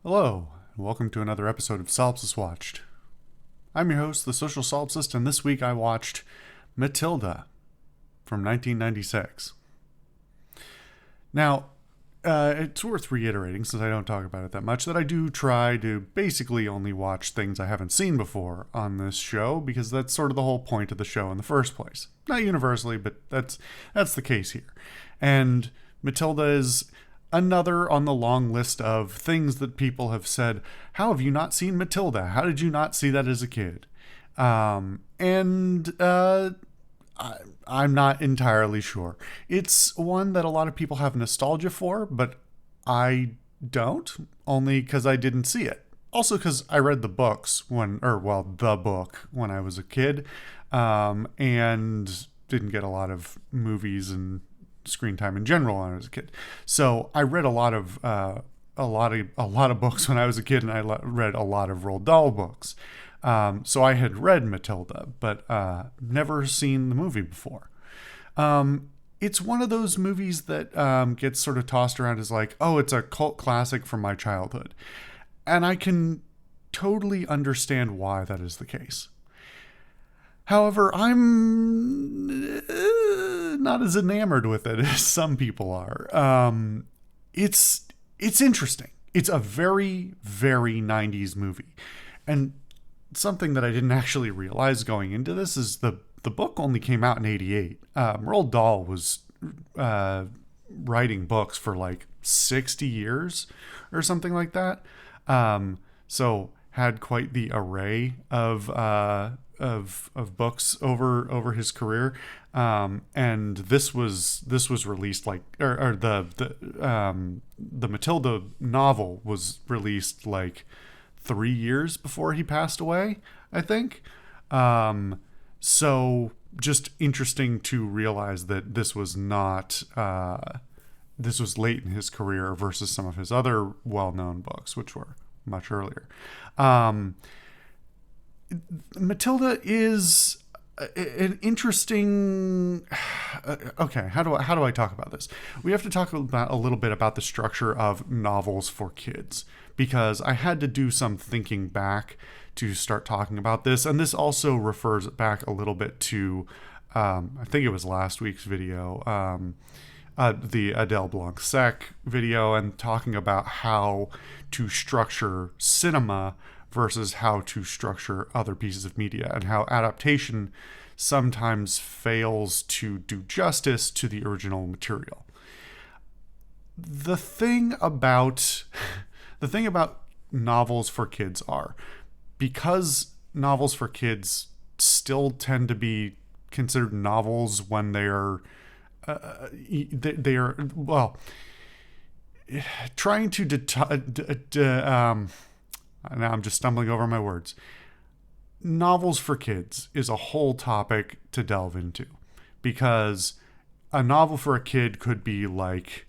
Hello, and welcome to another episode of Solipsist Watched. I'm your host, the Social Solipsist, and this week I watched Matilda from 1996. Now, it's worth reiterating, since I don't talk about it that much, that I do try to basically only watch things I haven't seen before on this show, because that's sort of the whole point of the show in the first place. Not universally, but that's the case here. And Matilda is another on the long list of things that people have said, how have you not seen Matilda? How did you not see that as a kid? I'm not entirely sure. It's one that a lot of people have nostalgia for, but I don't, only because I didn't see it. Also because I read the books the book when I was a kid, and didn't get a lot of movies and screen time in general when I was a kid. So I read a lot of books when I was a kid, and I read a lot of Roald Dahl books. So I had read Matilda, but never seen the movie before. It's one of those movies that gets sort of tossed around as like, oh, it's a cult classic from my childhood. And I can totally understand why that is the case. However, I'm not as enamored with it as some people are. It's interesting. It's a very, very 90s movie. And something that I didn't actually realize going into this is the book only came out in 88. Roald Dahl was writing books for like 60 years or something like that. So had quite the array of books over his career, and this was released like the Matilda novel was released like 3 years before he passed away, I think. So just interesting to realize that this was not this was late in his career versus some of his other well-known books, which were much earlier. Matilda is an interesting. Okay, how do I talk about this? We have to talk about a little bit about the structure of novels for kids, because I had to do some thinking back to start talking about this, and this also refers back a little bit to I think it was last week's video, the Adele Blanc-Sec video, and talking about how to structure cinema versus how to structure other pieces of media, and how adaptation sometimes fails to do justice to the original material. The thing about novels for kids are, because novels for kids still tend to be considered novels when they are trying to now I'm just stumbling over my words. Novels for kids is a whole topic to delve into, because a novel for a kid could be like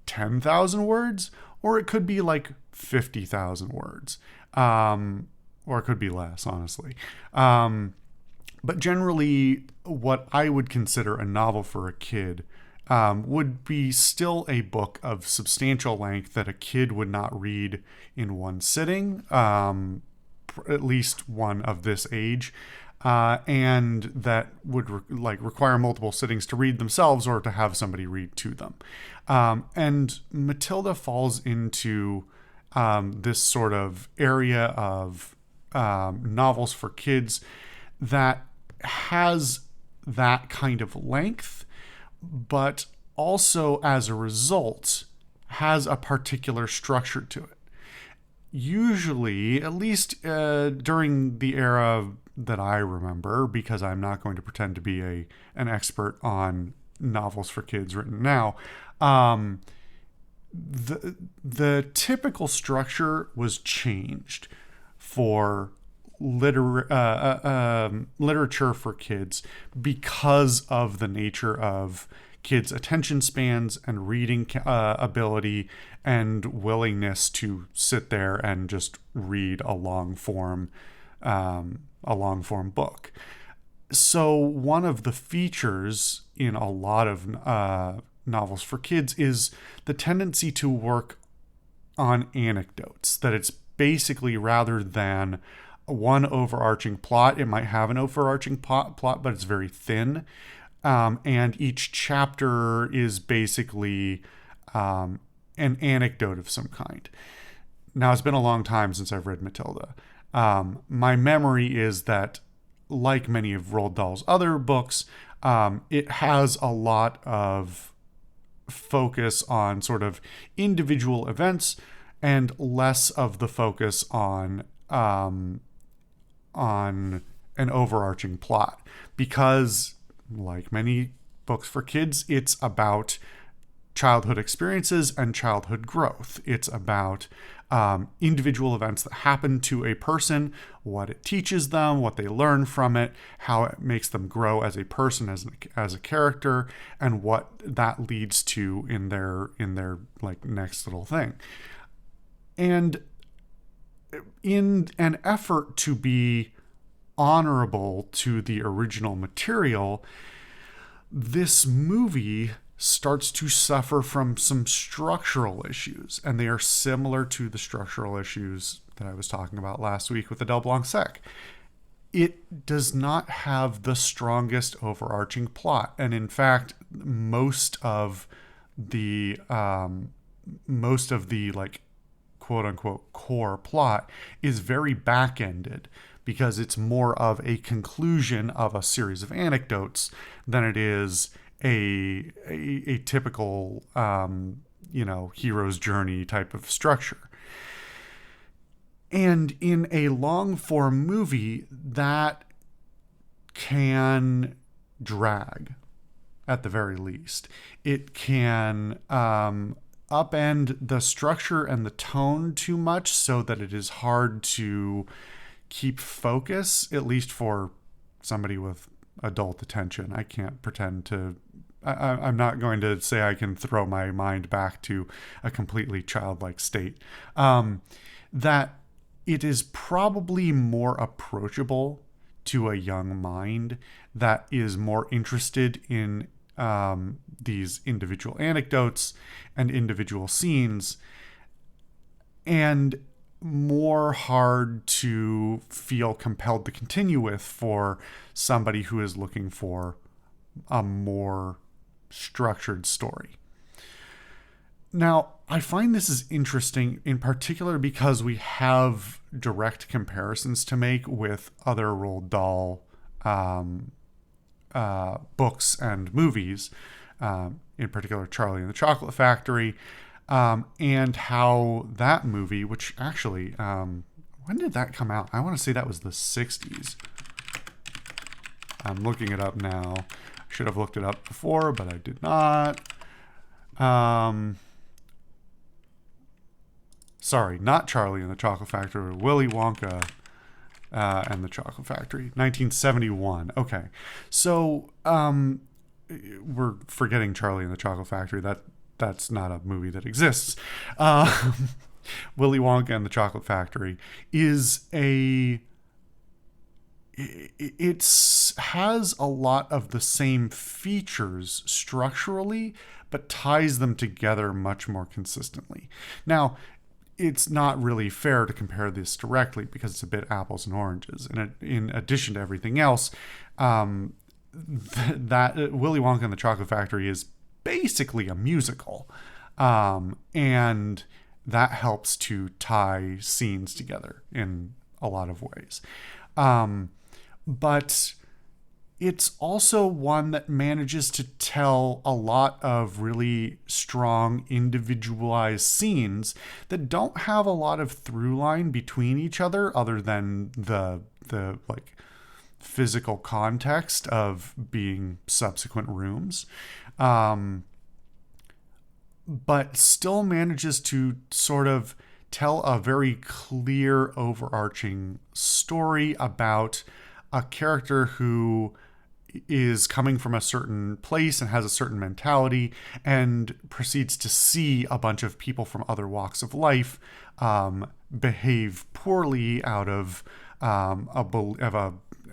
10,000 words, or it could be like 50,000 words, or it could be less, honestly. But generally, what I would consider a novel for a kid would be still a book of substantial length that a kid would not read in one sitting, at least one of this age, and that would require multiple sittings to read themselves or to have somebody read to them. And Matilda falls into this sort of area of novels for kids that has that kind of length, but also as a result has a particular structure to it. Usually, at least during the era that I remember, because I'm not going to pretend to be an expert on novels for kids written now, the typical structure was changed for literature for kids because of the nature of kids' attention spans and reading ability and willingness to sit there and just read a long form book. So one of the features in a lot of novels for kids is the tendency to work on anecdotes, that it's basically, rather than one overarching plot, it might have an overarching plot, but it's very thin. And each chapter is basically an anecdote of some kind. Now, it's been a long time since I've read Matilda. My memory is that, like many of Roald Dahl's other books, it has a lot of focus on sort of individual events and less of the focus on an overarching plot, because, like many books for kids, it's about childhood experiences and childhood growth. It's about individual events that happen to a person, what it teaches them, what they learn from it, how it makes them grow as a person, as a character, and what that leads to in their like next little thing. And in an effort to be honorable to the original material, this movie starts to suffer from some structural issues, and they are similar to the structural issues that I was talking about last week with Adele Blanc-Sec. It does not have the strongest overarching plot, and in fact, most of the like quote unquote core plot is very back-ended, because it's more of a conclusion of a series of anecdotes than it is a typical hero's journey type of structure. And in a long form movie, that can drag, at the very least. It can upend the structure and the tone too much, so that it is hard to keep focus, at least for somebody with adult attention. I can't pretend to... I'm not going to say I can throw my mind back to a completely childlike state. That it is probably more approachable to a young mind that is more interested in these individual anecdotes and individual scenes, and more hard to feel compelled to continue with for somebody who is looking for a more structured story. Now, I find this is interesting in particular because we have direct comparisons to make with other Roald Dahl books and movies, in particular Charlie and the Chocolate Factory, and how that movie, which actually, when did that come out? I want to say that was the 60s. I'm looking it up now. Should have looked it up before, but I did not. Sorry, not Charlie and the Chocolate Factory, Willy Wonka and the Chocolate Factory, 1971. Okay, so we're forgetting Charlie and the Chocolate Factory. That's not a movie that exists. Willy Wonka and the Chocolate Factory is it has a lot of the same features structurally, but ties them together much more consistently. Now, it's not really fair to compare this directly because it's a bit apples and oranges. And in addition to everything else, that Willy Wonka and the Chocolate Factory is basically a musical, and that helps to tie scenes together in a lot of ways. But it's also one that manages to tell a lot of really strong individualized scenes that don't have a lot of through line between each other than the like physical context of being subsequent rooms. But still manages to sort of tell a very clear overarching story about a character who is coming from a certain place and has a certain mentality and proceeds to see a bunch of people from other walks of life behave poorly out of a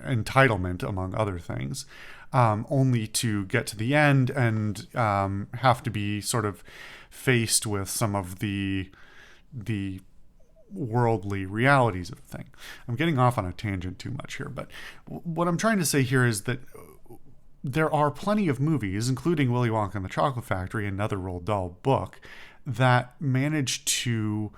entitlement, among other things, only to get to the end and have to be sort of faced with some of the the worldly realities of the thing. I'm getting off on a tangent too much here, but what I'm trying to say here is that there are plenty of movies, including Willy Wonka and the Chocolate Factory, another Roald Dahl book, that manage to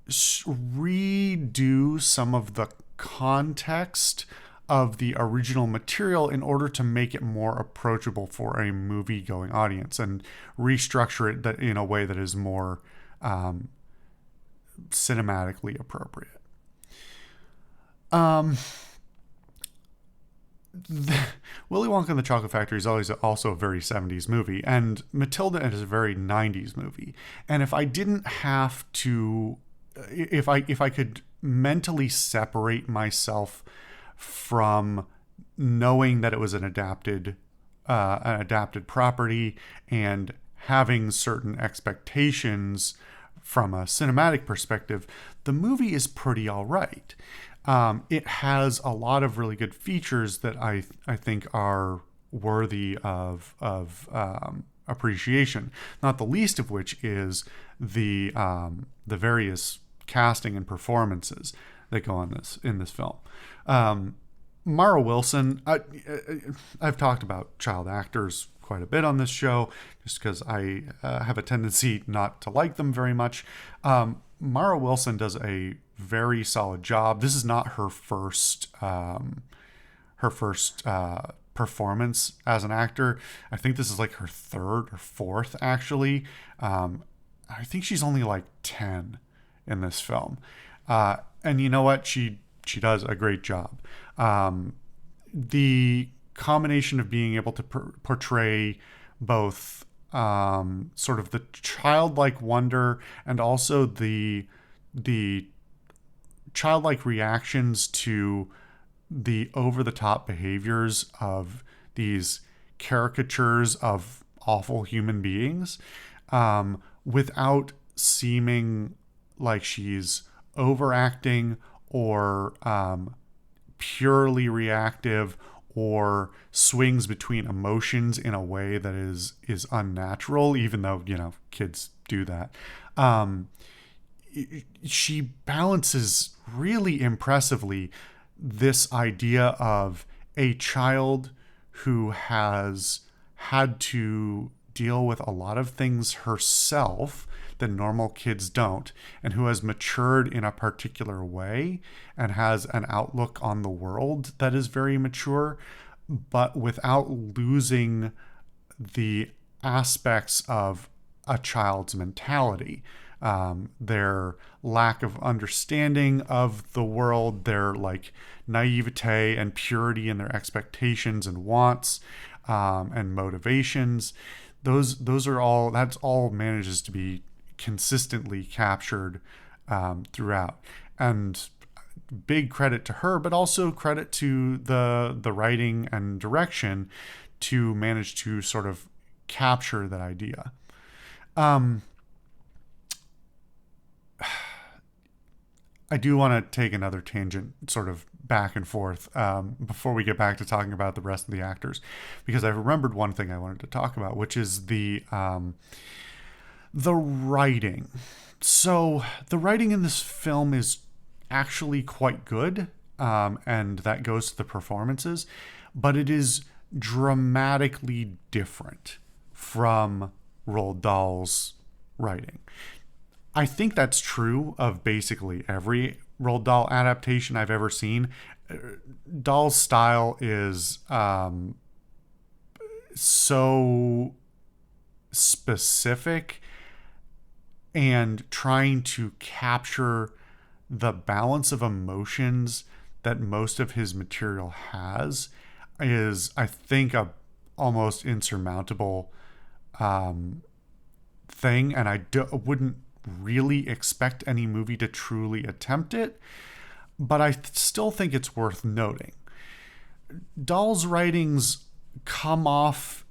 redo some of the context of the original material in order to make it more approachable for a movie-going audience and restructure it in a way that is more cinematically appropriate. Willy Wonka and the Chocolate Factory is always also a very 70s movie, and Matilda is a very 90s movie. And if I didn't have to, if I could mentally separate myself from knowing that it was an adapted property and having certain expectations from a cinematic perspective, the movie is pretty all right. It has a lot of really good features that I think are worthy of appreciation. Not the least of which is the various casting and performances that go on in this film. Mara Wilson, I've talked about child actors quite a bit on this show, just because I have a tendency not to like them very much. Mara Wilson does a very solid job. This is not her first performance as an actor. I think this is like her third or fourth, actually. I think she's only like 10 in this film. And you know what? She does a great job. The combination of being able to portray both sort of the childlike wonder and also the childlike reactions to the over-the-top behaviors of these caricatures of awful human beings, without seeming like she's overacting or purely reactive or swings between emotions in a way that is unnatural, even though, kids do that. She balances really impressively this idea of a child who has had to deal with a lot of things herself that normal kids don't, and who has matured in a particular way and has an outlook on the world that is very mature, but without losing the aspects of a child's mentality. Their lack of understanding of the world, their like naivete and purity in their expectations and wants, and motivations. That's all manages to be consistently captured throughout. And big credit to her, but also credit to the writing and direction to manage to sort of capture that idea. I do want to take another tangent sort of back and forth before we get back to talking about the rest of the actors, because I remembered one thing I wanted to talk about, which is the writing. So the writing in this film is actually quite good, and that goes to the performances, but it is dramatically different from Roald Dahl's writing. I think that's true of basically every Roald Dahl adaptation I've ever seen. Dahl's style is so specific, and trying to capture the balance of emotions that most of his material has is, I think, a almost insurmountable thing, and I wouldn't really expect any movie to truly attempt it, but I still think it's worth noting. Dahl's writings come off,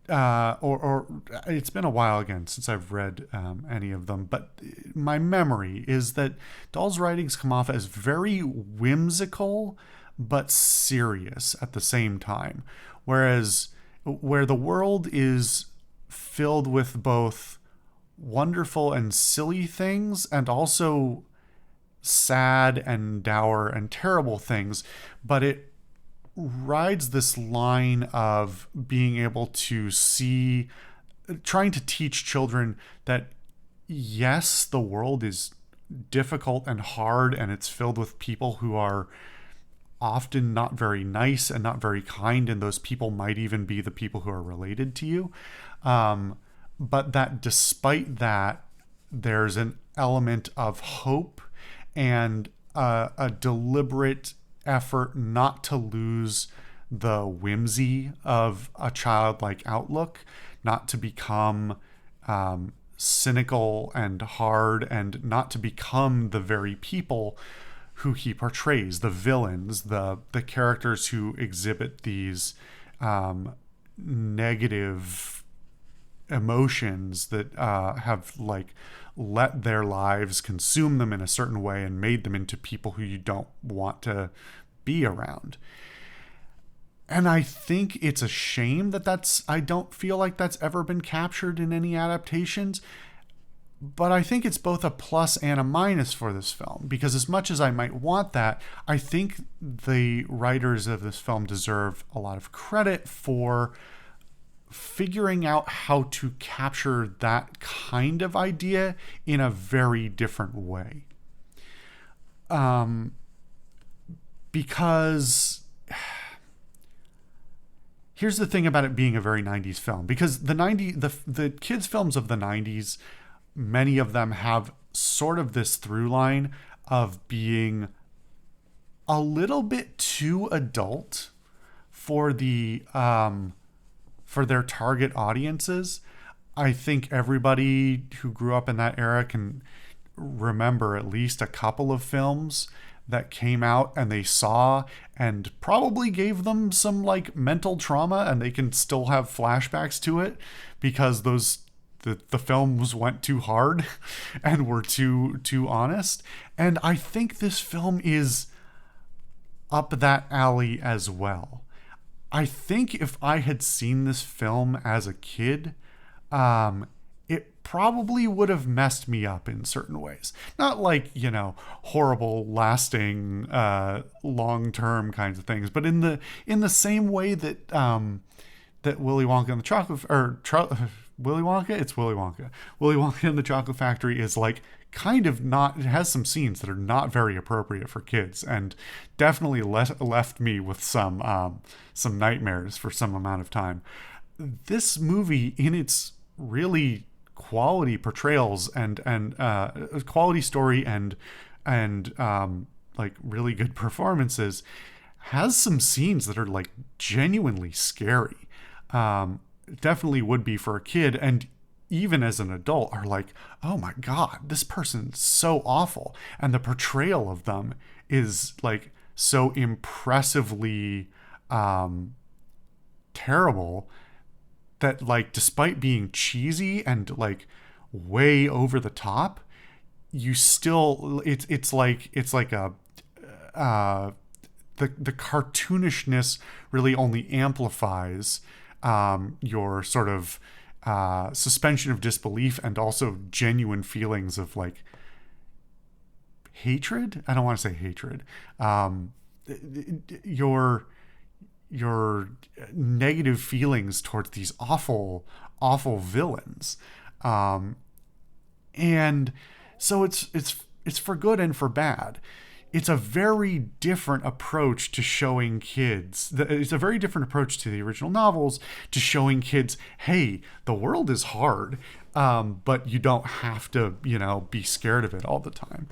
or it's been a while again since I've read any of them, but my memory is that Dahl's writings come off as very whimsical but serious at the same time, where the world is filled with both wonderful and silly things, and also sad and dour and terrible things, but it rides this line of being able to see, trying to teach children that yes, the world is difficult and hard, and it's filled with people who are often not very nice and not very kind, and those people might even be the people who are related to you. But that despite that, there's an element of hope and a deliberate effort not to lose the whimsy of a childlike outlook, not to become cynical and hard, and not to become the very people who he portrays, the villains, the characters who exhibit these negative emotions that have like let their lives consume them in a certain way and made them into people who you don't want to be around. And I think it's a shame that I don't feel like that's ever been captured in any adaptations. But I think it's both a plus and a minus for this film, because as much as I might want that, I think the writers of this film deserve a lot of credit for figuring out how to capture that kind of idea in a very different way. Because here's the thing about it being a very 90s film, because the kids films of the 90s, many of them have sort of this through line of being a little bit too adult for for their target audiences. I think everybody who grew up in that era can remember at least a couple of films that came out and they saw and probably gave them some like mental trauma, and they can still have flashbacks to it because the films went too hard and were too honest. And I think this film is up that alley as well. I think if I had seen this film as a kid, it probably would have messed me up in certain ways. Not like, horrible, lasting, long-term kinds of things, but in the same way that that Willy Wonka and the Chocolate Willy Wonka? It's Willy Wonka. Willy Wonka and the Chocolate Factory is like kind of not, it has some scenes that are not very appropriate for kids, and definitely left me with some nightmares for some amount of time. This movie, in its really quality portrayals and quality story and like really good performances, has some scenes that are like genuinely scary. Definitely would be for a kid, and even as an adult are like, oh my god, this person's so awful, and the portrayal of them is like so impressively terrible that, like, despite being cheesy and like way over the top, you still it's like a the cartoonishness really only amplifies your sort of suspension of disbelief and also genuine feelings of like hatred. I don't want to say hatred. Your negative feelings towards these awful villains. And so it's for good and for bad. It's a very different approach to showing kids. It's a very different approach to the original novels, to showing kids, hey, the world is hard, but you don't have to, be scared of it all the time.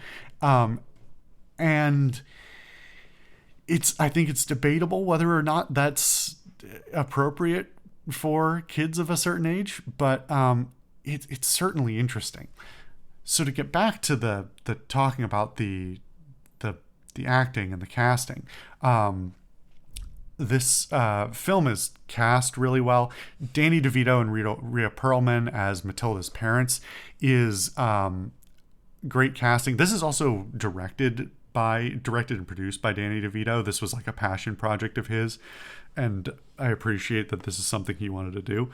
And I think it's debatable whether or not that's appropriate for kids of a certain age, but it's certainly interesting. So to get back to the talking about the acting and the casting, this film is cast really well. Danny DeVito and Rhea Perlman as Matilda's parents is great casting. This is also directed and produced by Danny DeVito. This was like a passion project of his, and I appreciate that this is something he wanted to do,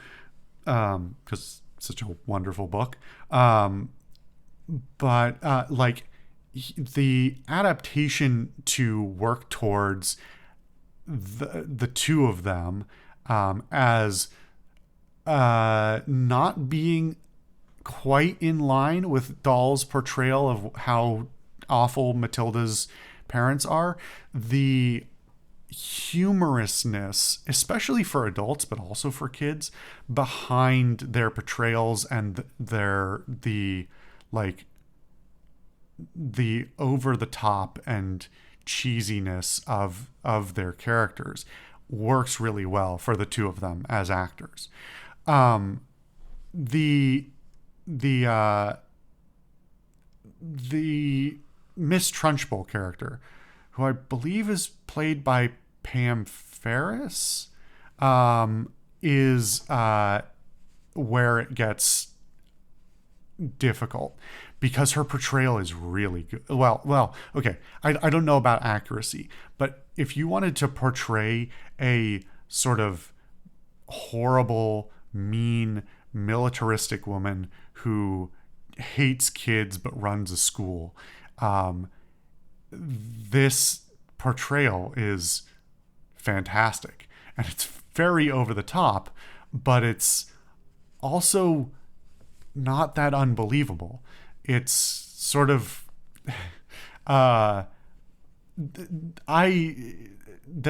because such a wonderful book. But like the adaptation to work towards the two of them as not being quite in line with Dahl's portrayal of how awful Matilda's parents are. The humorousness, especially for adults, but also for kids, behind their portrayals and the like the over the top and cheesiness of their characters works really well for the two of them as actors. The the Miss Trunchbull character, who I believe is played by Pam Ferris, is where it gets difficult because her portrayal is really good. Okay. I don't know about accuracy, but if you wanted to portray a sort of horrible, mean, militaristic woman who hates kids but runs a school, this portrayal is fantastic, and it's very over the top, but it's also not that unbelievable. It's sort of there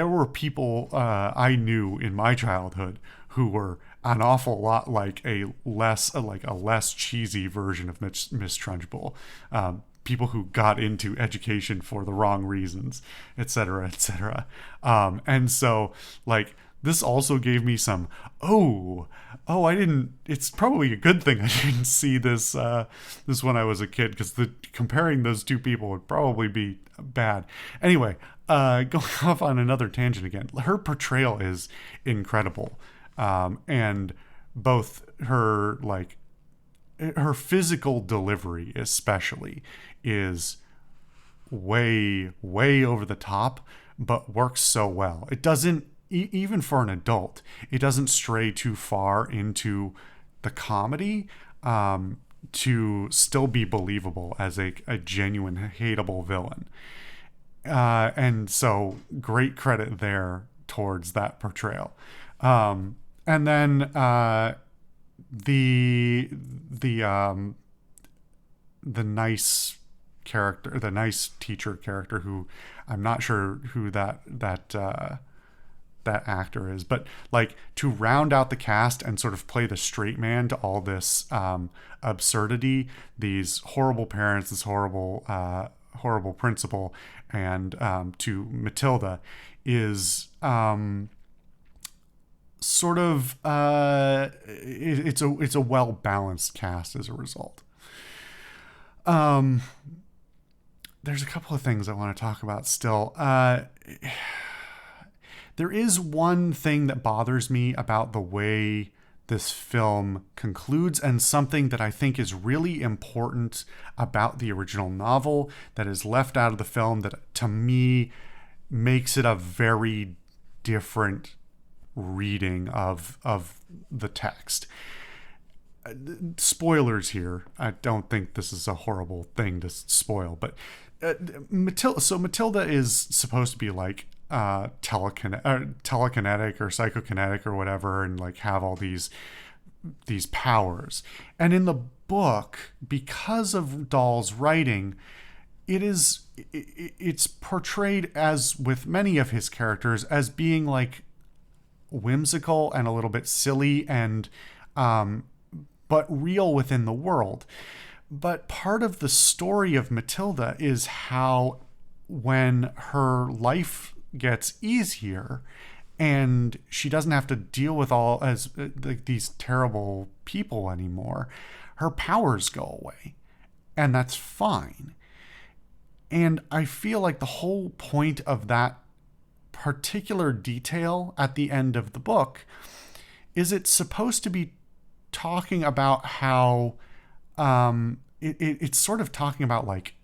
were people I knew in my childhood who were an awful lot like a less cheesy version of Miss Trunchbull. People who got into education for the wrong reasons, etc., etc. And so, like, this also gave me some, I didn't, it's probably a good thing I didn't see this when I was a kid, because comparing those two people would probably be bad. Anyway, going off on another tangent again, her portrayal is incredible. And both her physical delivery especially is way over the top, but works so well. It doesn't, even for an adult, it doesn't stray too far into the comedy to still be believable as a genuine hateable villain. And so great credit there towards that portrayal. And then the nice character, the nice teacher character, who I'm not sure who that actor is, but like, to round out the cast and sort of play the straight man to all this absurdity, these horrible parents, this horrible principal, and to Matilda, is sort of it's a well balanced cast as a result. There's a couple of things I want to talk about still. There is one thing that bothers me about the way this film concludes, and something that I think is really important about the original novel that is left out of the film, that to me makes it a very different reading of the text. Spoilers here. I don't think this is a horrible thing to spoil, but Matilda is supposed to be like telekinetic or psychokinetic or whatever, and like have all these powers. And in the book, because of Dahl's writing, it's portrayed, as with many of his characters, as being like whimsical and a little bit silly, and but real within the world. But part of the story of Matilda is how, when her life gets easier and she doesn't have to deal with all as like these terrible people anymore, her powers go away, and that's fine. And I feel like the whole point of that particular detail at the end of the book is it's supposed to be talking about how it's sort of talking about like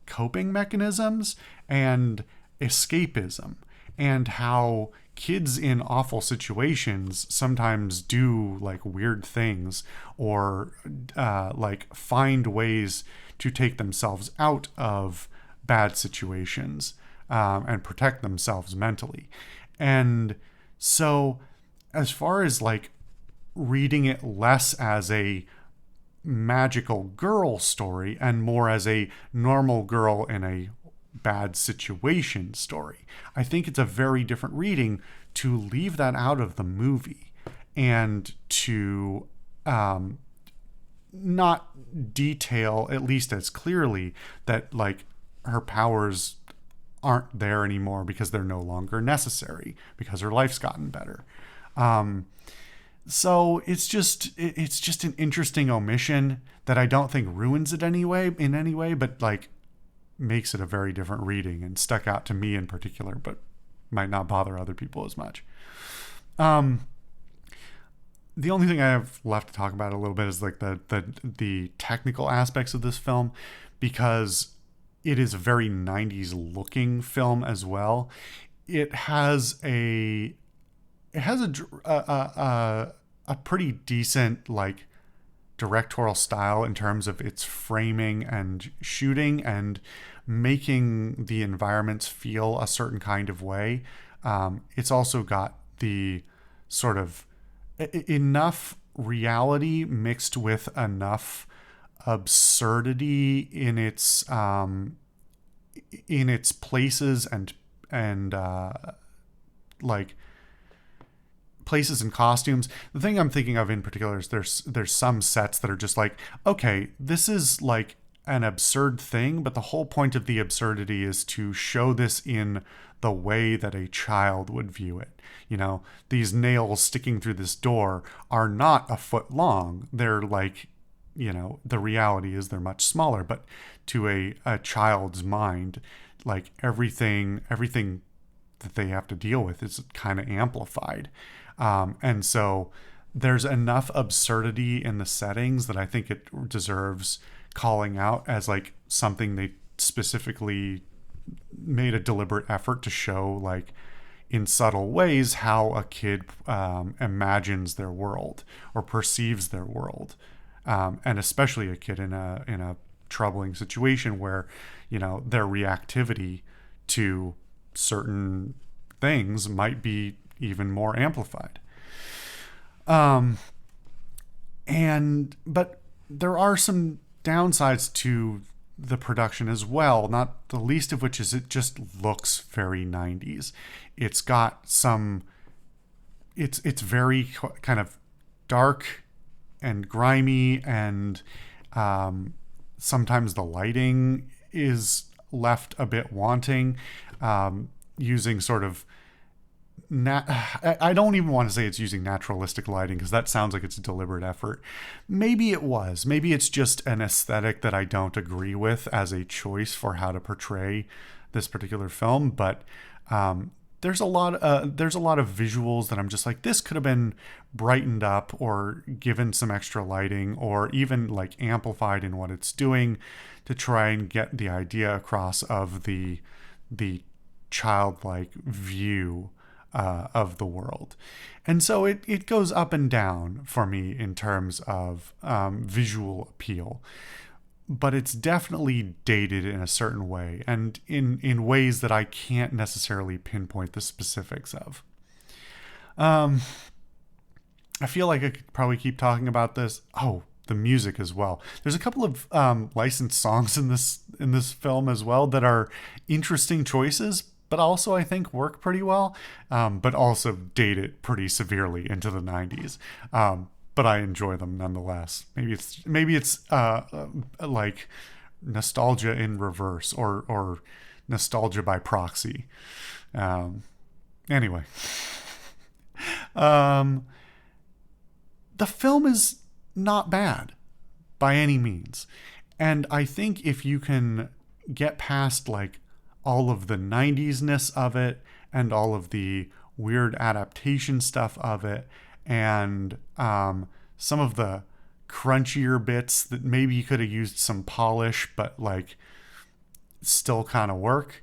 coping mechanisms and escapism, and how kids in awful situations sometimes do like weird things, or like find ways to take themselves out of bad situations, and protect themselves mentally. And so, as far as like reading it less as a magical girl story and more as a normal girl in a bad situation story, I think it's a very different reading to leave that out of the movie and to not detail, at least as clearly, that like her powers aren't there anymore because they're no longer necessary because her life's gotten better. So it's just an interesting omission that I don't think ruins it in any way, but like makes it a very different reading and stuck out to me in particular, but might not bother other people as much. The only thing I have left to talk about a little bit is like the technical aspects of this film, because it is a very 90s looking film as well. It has a a pretty decent like directorial style in terms of its framing and shooting and making the environments feel a certain kind of way. It's also got the sort of enough reality mixed with enough absurdity in its places and like places and costumes. The thing I'm thinking of in particular is there's some sets that are just like, okay, this is like an absurd thing, but the whole point of the absurdity is to show this in the way that a child would view it. You know, these nails sticking through this door are not a foot long. They're like, you know, the reality is they're much smaller, but to a child's mind, like everything that they have to deal with is kind of amplified. And so there's enough absurdity in the settings that I think it deserves calling out as like something they specifically made a deliberate effort to show, like in subtle ways, how a kid imagines their world or perceives their world, and especially a kid in a troubling situation where, you know, their reactivity to certain things might be even more amplified. But there are some downsides to the production as well, not the least of which is it just looks very 90s. It's got some it's very kind of dark and grimy, and sometimes the lighting is left a bit wanting, using sort of I don't even want to say it's using naturalistic lighting because that sounds like it's a deliberate effort. Maybe it was. Maybe it's just an aesthetic that I don't agree with as a choice for how to portray this particular film. But there's a lot of visuals that I'm just like, this could have been brightened up or given some extra lighting or even like amplified in what it's doing to try and get the idea across of the childlike view of the world. And so it goes up and down for me in terms of visual appeal. But it's definitely dated in a certain way and in ways that I can't necessarily pinpoint the specifics of. I feel like I could probably keep talking about this. Oh, the music as well. There's a couple of licensed songs in this film as well that are interesting choices, but also I think work pretty well, but also date it pretty severely into the 90s. But I enjoy them nonetheless. Maybe it's like nostalgia in reverse or nostalgia by proxy. Anyway, the film is not bad by any means, and I think if you can get past like all of the 90s-ness of it and all of the weird adaptation stuff of it and some of the crunchier bits that maybe you could have used some polish but like still kind of work,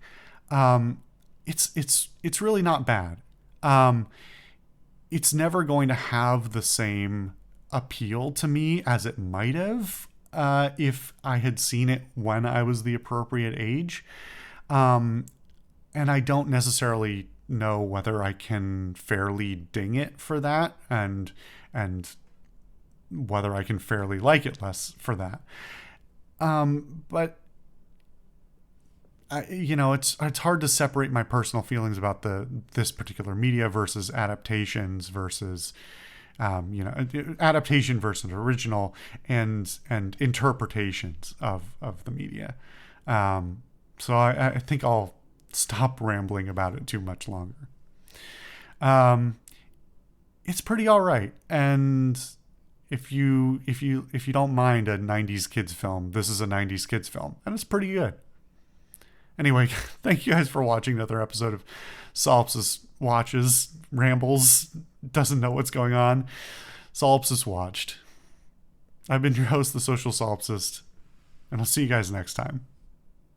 it's really not bad. it's never going to have the same appeal to me as it might have if I had seen it when I was the appropriate age. And I don't necessarily know whether I can fairly ding it for that, and whether I can fairly like it less for that. But it's hard to separate my personal feelings about this particular media versus adaptations versus adaptation versus original, and interpretations of the media. So I think I'll stop rambling about it too much longer. It's pretty all right, and if you don't mind a 90s kids film, this is a 90s kids film, and it's pretty good. Anyway, thank you guys for watching another episode of Solipsist Watches, Rambles, doesn't know what's going on. Solipsist Watched. I've been your host, the Social Solipsist, and I'll see you guys next time.